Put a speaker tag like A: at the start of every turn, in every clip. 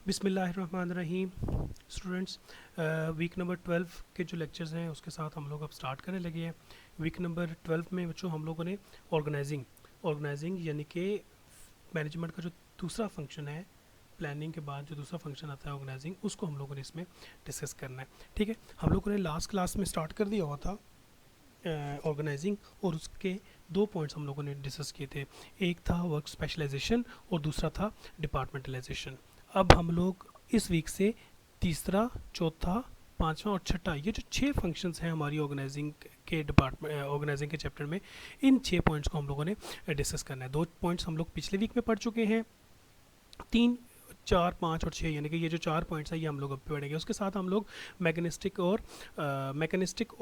A: बिस्मिल्लाहिर्रहमानिर्रहीम। Students, week number 12 के जो लेक्चर्स हैं उसके साथ हम लोग अब स्टार्ट करने लगे हैं। वीक नंबर 12 में बच्चों हम लोगों ने ऑर्गेनाइजिंग यानी कि मैनेजमेंट का जो दूसरा फंक्शन है, प्लानिंग के बाद जो दूसरा फंक्शन आता है ऑर्गेनाइजिंग, उसको हम लोगों ने इसमें डिस्कस करना है। ठीक है, हम लोगों ने लास्ट क्लास में स्टार्ट कर दिया हुआ था ऑर्गेनाइजिंग, और उसके दो पॉइंट्स हम लोगों ने डिस्कस किए थे। एक था वर्क स्पेशलाइजेशन और दूसरा था डिपार्टमेंटलाइजेशन। अब हम लोग इस वीक से तीसरा, चौथा, पांचवा और छठा, ये जो 6 फंक्शंस हैं हमारी ऑर्गेनाइजिंग के चैप्टर में, इन 6 पॉइंट्स को हम लोगों ने डिस्कस करना है। 2 पॉइंट्स हम लोग पिछले वीक में पढ़ चुके हैं, 3, 4, 5 और 6, यानी कि ये जो 4 पॉइंट्स हैं ये हम लोग अब पढ़ेंगे। उसके साथ हम लोग मैकेनिस्टिक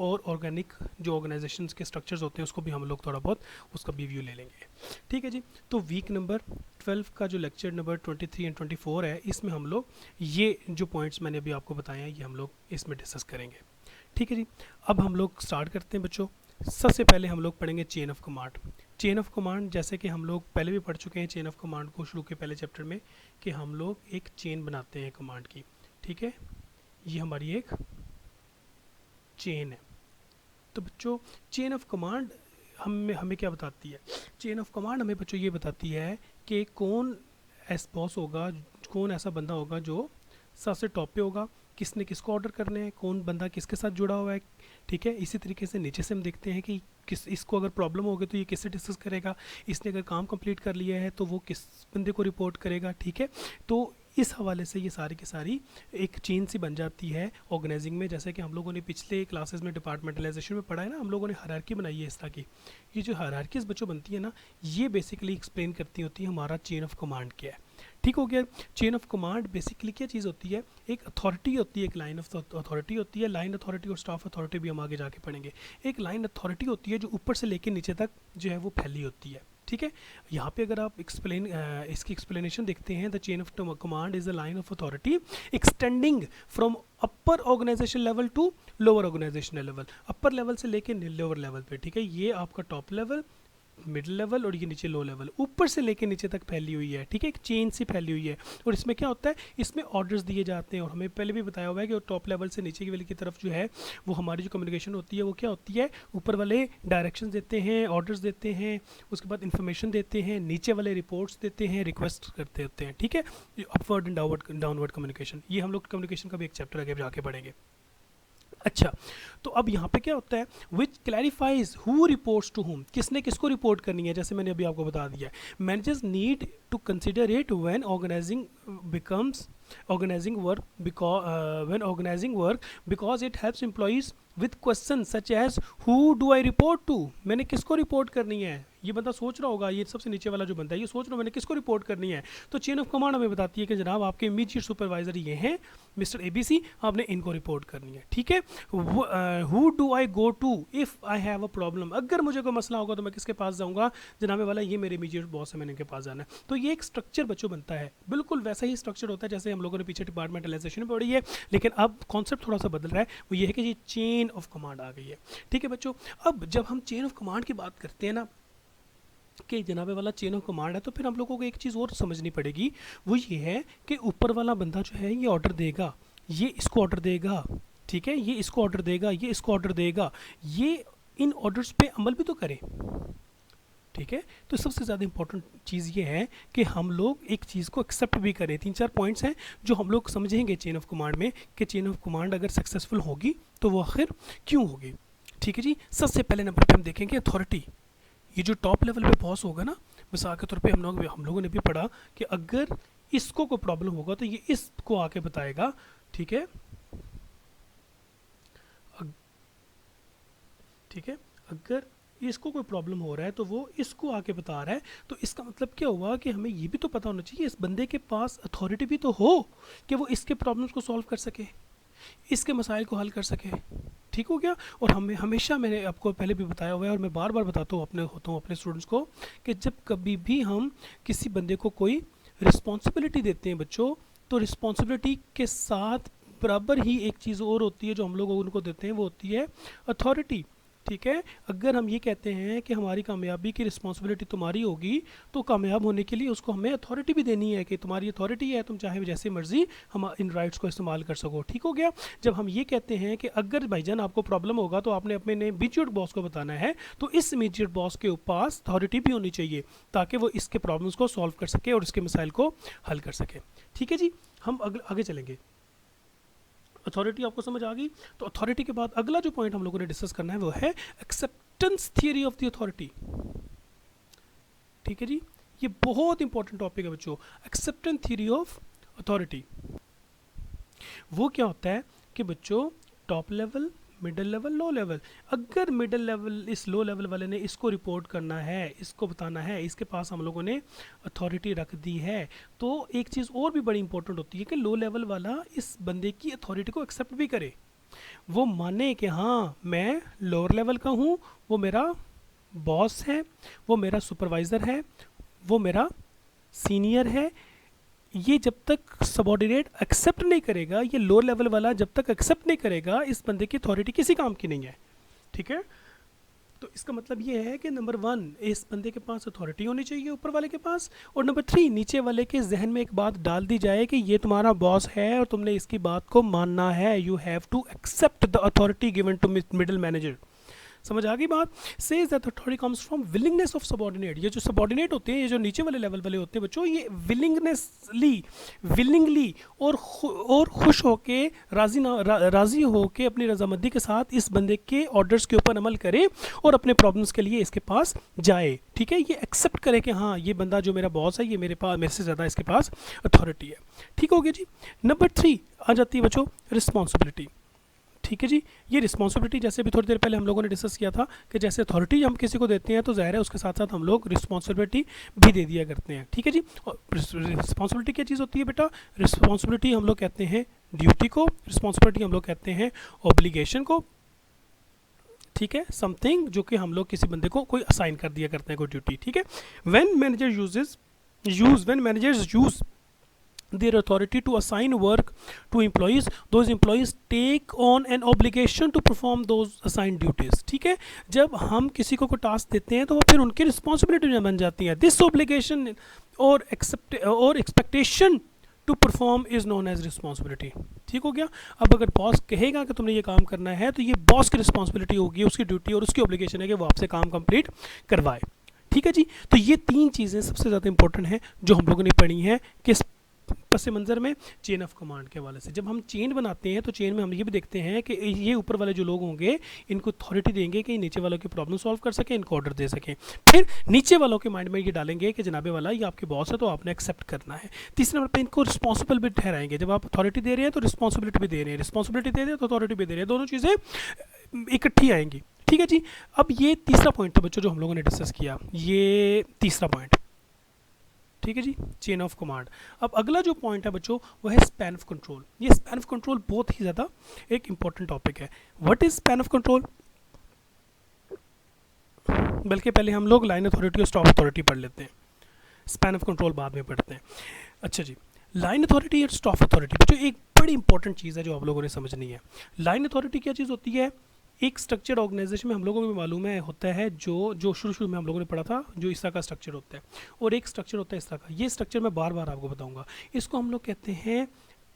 A: और ऑर्गेनिक जो ऑर्गेनाइजेशंस के स्ट्रक्चर्स होते हैं उसको भी हम लोग थोड़ा बहुत उसका भी व्यू ले लेंगे। ठीक है जी। तो वीक नंबर 12 का जो लेक्चर नंबर 23 एंड 24 है, इसमें हम लोग ये जो पॉइंट्स मैंने अभी आपको बताए हैं ये हम लोग इसमें डिस्कस करेंगे। ठीक है जी। अब हम लोग स्टार्ट करते हैं बच्चों। सबसे पहले हम लोग पढ़ेंगे chain of command. Chain of command, जैसे कि हम लोग पहले भी पढ़ चुके हैं चेन ऑफ कमांड को शुरू के पहले चैप्टर में, कि हम लोग एक चेन बनाते हैं कमांड की। ठीक है, ये हमारी एक चेन है। तो बच्चों चेन ऑफ कमांड हमें क्या बताती है? चेन ऑफ कमांड हमें बच्चों ये बताती है कि कौन ऐसा बॉस होगा, कौन ऐसा बंदा होगा जो सबसे टॉप पे होगा, किसने किसको ऑर्डर करने हैं, कौन बंदा किसके साथ जुड़ा हुआ है। ठीक है, इसी तरीके से नीचे से हम देखते हैं कि इसको अगर प्रॉब्लम होगी तो ये किससे डिस्कस करेगा, इसने अगर काम कंप्लीट कर लिया है तो वो किस बंदे को रिपोर्ट करेगा। ठीक है, तो इस हवाले से ये सारी की सारी एक चेन सी बन जाती है ऑर्गेनाइजिंग में। जैसे कि हम लोगों ने पिछले क्लासेस में डिपार्टमेंटलाइजेशन में पढ़ा है ना, हम लोगों ने हायरार्की बनाई है इस तरह की। ये जो हायरार्कीज बच्चों बनती है ना, ये बेसिकली एक्सप्लेन करती होती है हमारा चेन ऑफ कमांड क्या है। ठीक हो गया। चेन ऑफ कमांड बेसिकली क्या चीज़ होती है? एक अथॉरिटी होती है, एक लाइन ऑफ अथॉरिटी होती है। लाइन अथॉरिटी और स्टाफ अथॉरिटी भी हम आगे जाके पढ़ेंगे। एक लाइन अथॉरिटी होती है जो ऊपर से लेकर नीचे तक जो है वो फैली होती है। ठीक है, यहाँ पे अगर आप इसकी एक्सप्लेनेशन देखते हैं, the chain of command is the line of authority extending from upper organization level to lower organization level. Upper level से लेके लोअर लेवल पे। ठीक है, ये आपका टॉप लेवल, मिडिल लेवल और ये नीचे लो लेवल, ऊपर से लेके नीचे तक फैली हुई है। ठीक है, एक चेन सी फैली हुई है। और इसमें क्या होता है, इसमें ऑर्डर्स दिए जाते हैं। और हमें पहले भी बताया हुआ है कि टॉप लेवल से नीचे लेवल की तरफ जो है वो हमारी जो कम्युनिकेशन होती है वो क्या होती है, ऊपर वाले डायरेक्शंस देते हैं, ऑर्डर्स देते हैं, उसके बाद इन्फॉर्मेशन देते हैं, नीचे वाले रिपोर्ट्स देते हैं, रिक्वेस्ट करते होते हैं। ठीक है, अपवर्ड एंड डाउनवर्ड कम्युनिकेशन, ये हम लोग कम्युनिकेशन का भी एक चैप्टर आगे जाके पढ़ेंगे। अच्छा, तो अब यहाँ पे क्या होता है, which clarifies who reports to whom, किसने किसको रिपोर्ट करनी है। जैसे मैंने अभी आपको बता दिया, managers need to consider it when organizing work because it helps employees with questions such as who do I report to, मैंने किसको रिपोर्ट करनी है। ये बंदा सोच रहा होगा, ये सबसे नीचे वाला जो बंदा है ये सोच रहा है मैंने किसको रिपोर्ट करनी है। तो चेन ऑफ कमांड हमें बताती है कि जनाब आपके इमीडिएट सुपरवाइजर ये हैं मिस्टर ABC, आपने इनको रिपोर्ट करनी है। ठीक है, who do I go to if I have a problem, अगर मुझे कोई मसला होगा तो मैं किसके पास जाऊँगा, जनाब वाला ये मेरे इमीडिएट बॉस है, मैंने इनके पास जाना है। तो ये एक स्ट्रक्चर बच्चों बनता है, बिल्कुल वैसा ही स्ट्रक्चर होता है जैसे हम लोगों ने पीछे डिपार्टमेंटलाइजेशन में पढ़ी है, लेकिन अब कॉन्सेप्ट थोड़ा सा बदल रहा है। वो ये है कि ये चेन ऑफ कमांड आ गई है। ठीक है बच्चों, अब जब हम चेन ऑफ कमांड की बात करते हैं ना कि जनाबे वाला चेन ऑफ कमांड है, तो फिर हम लोगों को एक चीज़ और समझनी पड़ेगी। वो ये है कि ऊपर वाला बंदा जो है ये ऑर्डर देगा, ये इसको ऑर्डर देगा। ठीक है, ये इसको ऑर्डर देगा, ये इसको ऑर्डर देगा, ये इन ऑर्डर्स पे अमल भी तो करे। ठीक है, तो सबसे ज़्यादा इंपॉर्टेंट चीज़ ये है कि हम लोग एक चीज़ को एक्सेप्ट भी करें। 3-4 पॉइंट्स हैं जो हम लोग समझेंगे चेन ऑफ कमांड में, कि चेन ऑफ कमांड अगर सक्सेसफुल होगी तो वो आखिर क्यों होगी। ठीक है जी, सबसे पहले नंबर पे हम देखेंगे अथॉरिटी। ये जो टॉप लेवल पे बॉस होगा ना, मिसाल के तौर पे हम लोगों ने भी पढ़ा कि अगर इसको कोई प्रॉब्लम होगा तो ये इसको आके बताएगा। ठीक है, ठीक है, अगर इसको कोई प्रॉब्लम हो रहा है तो वो इसको आके बता रहा है। तो इसका मतलब क्या हुआ कि हमें ये भी तो पता होना चाहिए इस बंदे के पास अथॉरिटी भी तो हो कि वो इसके प्रॉब्लम्स को सॉल्व कर सके, इसके मसाइल को हल कर सके। ठीक हो गया। और हमें हमेशा, मैंने आपको पहले भी बताया हुआ है और मैं बार बार बताता हूँ अपने स्टूडेंट्स को, कि जब कभी भी हम किसी बंदे को कोई रिस्पॉन्सिबिलिटी देते हैं बच्चों, तो रिस्पॉन्सिबिलिटी के साथ बराबर ही एक चीज़ और होती है जो हम लोग उनको देते हैं, वो होती है अथॉरिटी। ठीक है। अगर हम ये कहते हैं कि हमारी कामयाबी की रिस्पॉन्सिबिलिटी तुम्हारी होगी, तो कामयाब होने के लिए उसको हमें अथॉरिटी भी देनी है कि तुम्हारी अथॉरिटी है, तुम चाहे जैसे मर्जी हम इन राइट्स को इस्तेमाल कर सको। ठीक हो गया। जब हम ये कहते हैं कि अगर भाईजान आपको प्रॉब्लम होगा तो आपने अपने इमीडिएट बॉस को बताना है, तो इस इमीडिएट बॉस के पास अथॉरिटी भी होनी चाहिए ताकि वो इसके प्रॉब्लम्स को सॉल्व कर सके और इसके मसाइल को हल कर सके। ठीक है जी। हम आगे चलेंगे। अथॉरिटी आपको समझ आ गई। तो अथॉरिटी के बाद अगला जो पॉइंट हम लोगों ने डिस्कस करना है वो है acceptance theory of the authority. ठीक है जी। ये बहुत इंपॉर्टेंट टॉपिक है बच्चों, एक्सेप्टेंस थियरी ऑफ अथॉरिटी। वो क्या होता है कि बच्चों top level, middle level, low level, अगर मिडिल लेवल इस लो लेवल वाले ने इसको रिपोर्ट करना है, इसको बताना है, इसके पास हम लोगों ने अथॉरिटी रख दी है, तो एक चीज़ और भी बड़ी इंपॉर्टेंट होती है कि लो लेवल वाला इस बंदे की अथॉरिटी को एक्सेप्ट भी करे, वो माने कि हाँ मैं लोअर लेवल का हूँ, वो मेरा बॉस है, वो मेरा सुपरवाइज़र है, वो मेरा सीनियर है। ये जब तक सबॉर्डिनेट एक्सेप्ट नहीं करेगा, ये लोअर लेवल वाला जब तक एक्सेप्ट नहीं करेगा, इस बंदे की अथॉरिटी किसी काम की नहीं है। ठीक है। तो इसका मतलब ये है कि नंबर 1 इस बंदे के पास अथॉरिटी होनी चाहिए ऊपर वाले के पास, और नंबर 3 नीचे वाले के जहन में एक बात डाल दी जाए कि ये तुम्हारा बॉस है और तुमने इसकी बात को मानना है। You have to accept the authority given to middle manager. समझ आ गई बात। Says that authority comes from willingness of subordinate. ये जो सबॉर्डिनेट होते हैं, ये जो नीचे वाले लेवल वाले होते हैं बच्चों, ये विलिंगली और खुश होके राजी होके अपनी रजामंदी के साथ इस बंदे के ऑर्डर्स के ऊपर अमल करे और अपने प्रॉब्लम्स के लिए इसके पास जाए। ठीक है। ये एक्सेप्ट करे कि हाँ ये बंदा जो मेरा बॉस है, ये मेरे से ज़्यादा इसके पास अथॉरिटी है। ठीक हो गया जी। नंबर 3 आ जाती है बच्चों रिस्पॉन्सिबिलिटी। ठीक है जी। ये रिस्पॉन्सिबिलिटी जैसे भी थोड़ी देर पहले हम लोगों ने डिस्कस किया था कि जैसे अथॉरिटी हम किसी को देते हैं तो ज़ाहिर है उसके साथ साथ हम लोग रिस्पॉन्सिबिलिटी भी दे दिया करते हैं। ठीक है जी। और रिस्पॉन्सिबिलिटी क्या चीज़ होती है बेटा? रिस्पॉन्सिबिलिटी हम लोग कहते हैं ड्यूटी को, रिस्पॉन्सिबिलिटी हम लोग कहते हैं ऑब्लिगेशन को। ठीक है। समथिंग जो कि हम लोग किसी बंदे को कोई असाइन कर दिया करते हैं कोई ड्यूटी। ठीक है। When managers use their authority to assign work to employees, those employees take on an obligation to perform those assigned duties। ठीक है। जब हम किसी को टास्क देते हैं तो वो फिर उनकी रिस्पॉन्सिबिलिटी बन जाती है। दिस ऑब्लिगेशन और expectation to perform is known as responsibility. ठीक हो गया। अब अगर बॉस कहेगा कि तुमने ये काम करना है तो ये बॉस की रिस्पॉन्सिबिलिटी होगी, उसकी ड्यूटी और उसकी ऑब्लिगेशन है कि वो आपसे काम कंप्लीट करवाए। ठीक है जी। तो ये 3 चीज़ें सबसे ज़्यादा इंपॉर्टेंट हैं जो हम लोगों ने पढ़ी हैं किस पस मंज़र में, चेन ऑफ कमांड के हवाले से। जब हम चेन बनाते हैं तो चेन में हम ये भी देखते हैं कि ये ऊपर वाले जो लोग होंगे इनको अथॉरिटी देंगे कि नीचे वालों की प्रॉब्लम सॉल्व कर सकें, इनको ऑर्डर दे सकें। फिर नीचे वालों के माइंड में ये डालेंगे कि जनाबे वाला ये आपके बॉस है तो आपने एक्सेप्ट करना है। तीसरे नंबर पर इनको रिस्पॉन्सिबल भी ठहराएंगे। जब आप अथॉरिटी दे रहे हैं तो रिस्पॉन्सिबिलिटी भी दे रहे हैं, रिस्पॉन्सिबिलिटी दे रहे हैं तो अथॉरिटी भी दे रहे हैं, दोनों चीज़ें इकट्ठी आएंगी। ठीक है जी। अब ये तीसरा पॉइंट था बच्चों जो हम लोगों ने डिस्कस किया, ये तीसरा पॉइंट। ठीक है जी। Chain of command. अब अगला जो पॉइंट है बच्चों वो है स्पैन ऑफ कंट्रोल। ये स्पैन ऑफ कंट्रोल बहुत ही ज़्यादा एक इंपॉर्टेंट टॉपिक है। What is span of control? बल्कि पहले हम लोग लाइन अथॉरिटी और स्टॉप अथॉरिटी पढ़ लेते हैं, स्पैन ऑफ कंट्रोल बाद में पढ़ते हैं। अच्छा जी। लाइन अथॉरिटी और स्टॉप अथॉरिटी बच्चों एक बड़ी इंपॉर्टेंट चीज़ है जो आप लोगों ने समझनी है। लाइन अथॉरिटी क्या चीज़ होती है? एक स्ट्रक्चर ऑर्गेनाइजेशन में हम लोगों को भी मालूम है होता है जो शुरू में हम लोगों ने पढ़ा था, जो इस तरह का स्ट्रक्चर होता है, और एक स्ट्रक्चर होता है इस तरह का। ये स्ट्रक्चर मैं बार बार आपको बताऊंगा। इसको हम लोग कहते हैं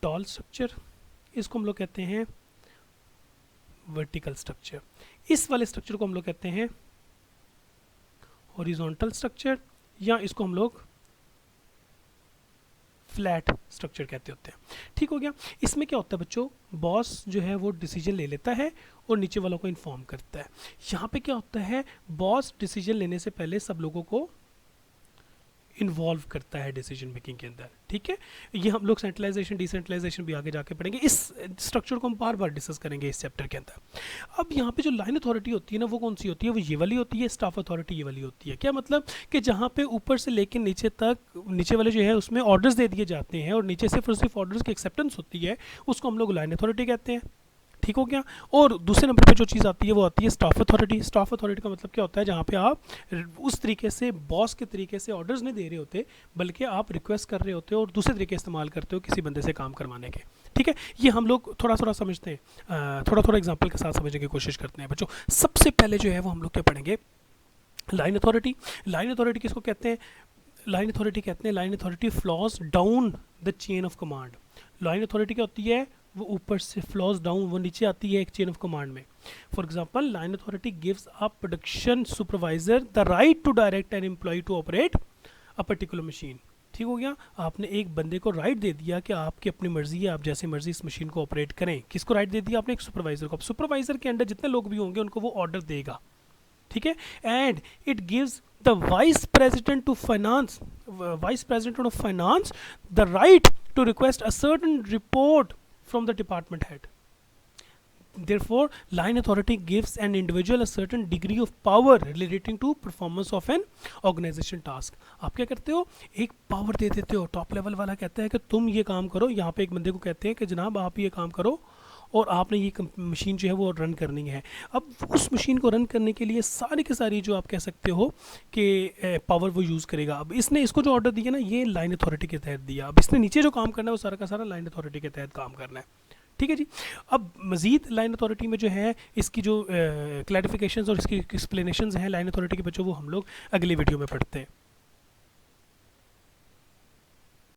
A: टॉल स्ट्रक्चर, इसको हम लोग कहते हैं वर्टिकल स्ट्रक्चर, इस वाले स्ट्रक्चर को हम लोग कहते हैं हॉरिजॉन्टल स्ट्रक्चर, या इसको हम लोग फ्लैट स्ट्रक्चर कहते होते हैं। ठीक हो गया। इसमें क्या होता है बच्चों? बॉस जो है वो डिसीजन ले लेता है और नीचे वालों को इन्फॉर्म करता है। यहाँ पे क्या होता है? बॉस डिसीजन लेने से पहले सब लोगों को इन्वॉल्व करता है डिसीजन मेकिंग के अंदर। ठीक है। ये हम लोग सेंट्रलाइजेशन डिसेंट्रलाइजेशन भी आगे जाके पढ़ेंगे। इस स्ट्रक्चर को हम बार बार डिस्कस करेंगे इस चैप्टर के अंदर। अब यहाँ पे जो लाइन अथॉरिटी होती है ना, वो कौन सी होती है? वो ये वाली होती है। स्टाफ अथॉरिटी ये वाली होती है। क्या मतलब कि जहाँ पे ऊपर से लेकर नीचे तक, नीचे वाले जो है उसमें ऑर्डर्स दे दिए जाते हैं और नीचे से सिर्फ ऑर्डर्स की एक्सेप्टेंस होती है, उसको हम लोग लाइन अथॉरिटी कहते हैं। ठीक हो गया। और दूसरे नंबर पे जो चीज़ आती है वो आती है स्टाफ अथॉरिटी। स्टाफ अथॉरिटी का मतलब क्या होता है, जहाँ पे आप उस तरीके से बॉस के तरीके से ऑर्डर्स नहीं दे रहे होते, बल्कि आप रिक्वेस्ट कर रहे होते हो और दूसरे तरीके इस्तेमाल करते हो किसी बंदे से काम करवाने के। ठीक है, ये हम लोग थोड़ा थोड़ा समझते हैं, थोड़ा थोड़ा एग्जाम्पल के साथ समझने की कोशिश करते हैं बच्चों। सबसे पहले जो है वो हम लोग क्या पढ़ेंगे, लाइन अथॉरिटी। लाइन अथॉरिटी किसको कहते हैं, लाइन अथॉरिटी कहते हैं, line authority flaws down the chain of command. Line authority क्या होती है, वो ऊपर से फ्लॉज डाउन, वो नीचे आती है एक चेन ऑफ कमांड में। For example, line authority gives a production supervisor the right to direct an employee to operate a particular machine. ठीक हो गया, आपने एक बंदे को राइट दे दिया कि आपकी अपनी मर्जी है, आप जैसे मर्जी इस मशीन को ऑपरेट करें। किसको राइट दे दिया आपने, एक सुपरवाइजर को। अब सुपरवाइजर के अंडर जितने लोग भी होंगे उनको वो ऑर्डर देगा। ठीक है, and it gives the vice president to finance, vice president of finance the right to request a certain report from the department head. Therefore, line authority gives an individual a certain degree of power relating to performance of an organization task. आप क्या करते हो, एक power दे देते हो। Top level वाला कहता है कि तुम ये काम करो, यहाँ पे एक बंदे को कहते हैं कि जनाब आप ये काम करो और आपने ये मशीन जो है वो रन करनी है। अब उस मशीन को रन करने के लिए सारी की सारी जो आप कह सकते हो कि पावर वो यूज़ करेगा। अब इसने इसको जो ऑर्डर दिया ना, ये लाइन अथॉरिटी के तहत दिया। अब इसने नीचे जो काम करना है वो सारा का सारा लाइन अथॉरिटी के तहत काम करना है। ठीक है जी। अब मज़ीद लाइन अथॉरिटी में जो है इसकी जो क्लैरिफिकेशंस और इसकी एक्सप्लेनेशंस हैं लाइन अथॉरिटी के बच्चों, वो हम लोग अगले वीडियो में पढ़ते हैं।